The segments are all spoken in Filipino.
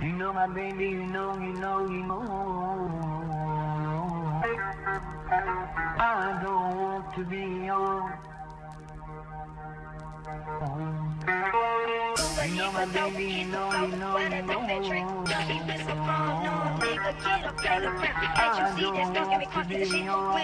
You know my baby, you know. I don't want to be young. You know my baby, you know. I don't want to be young.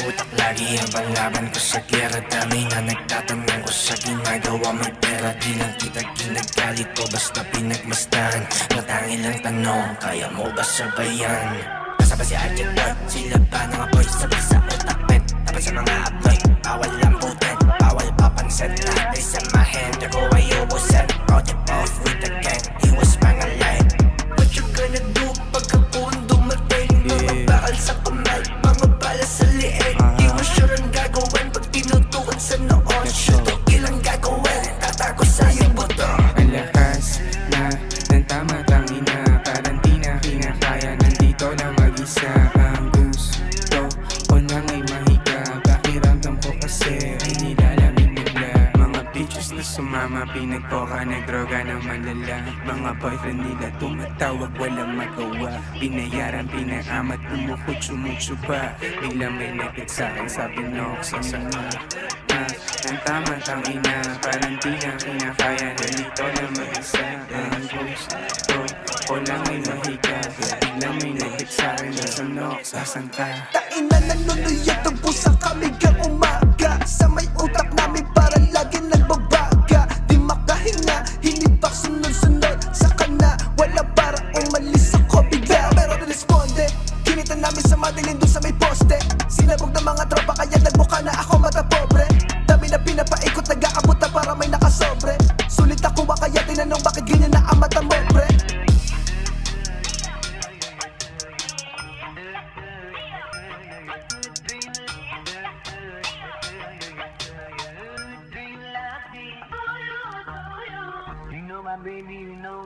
Utak lagi ang palaban ko sa gera. Dami na nagtatanong ko sa ginagawa may pera. Di lang kita ginagalit ko basta pinagmasdan. Natangi lang tanong, kaya mo ba sabayan? Kasama si Agent Boy, sila ba mga boy? Sabay sa utak pen, tapos sa mga abloy. Bawal lambutin, bawal papansin. Natin sa mahenda ko ay ubusan. Project off with the gang, iwas mga light. What you gonna do pagkapun dumating? Mga bakal sa kamay, mga bala sa liig. Di mo sure ang gagawin pag tinutukan sa noon. Shoot, ilang gagawin, tatago sa iyong buto. Ang lakas na ng tama tangina, parang di na kinakaya. Nandito na mag-isa, ang gusto ko lang ay mahiga. Pakiramdam ko kasi ay nilalamig nila. Mga bitches na sumama, pinagpoka, nagdroga ng malala. Mga boyfriend nila tumatawag, walang magawa. Binayaran, pinaamat, umukot, sumutsuba. Biglang may nakit sa'kin, sabi no, sasama. Ang tama tangina, parang di na kinakaya. Nandito na mag-isa, ang gusto ko lang ay mahiga. Biglang may nakit sa'kin, nasunok, sasangka. Taina nanunuyot ang pusa kami gang umaga. Sa may utak namin para lagi nagbabaga. Di makahinga, hinibak sunod-sunod sa kana. Wala para umalis ako bigla. Pero responde, kinitan namin sa madilim doon sa may poste. Sinabog ng mga tropa kaya nagmukha na ako mata pobre. Dami na pinapaikot, nag-aabot na para may nakasobre. Sulit ako ba kaya tinanong bakit ganyan na ang mata mo pre? You know my baby, you know.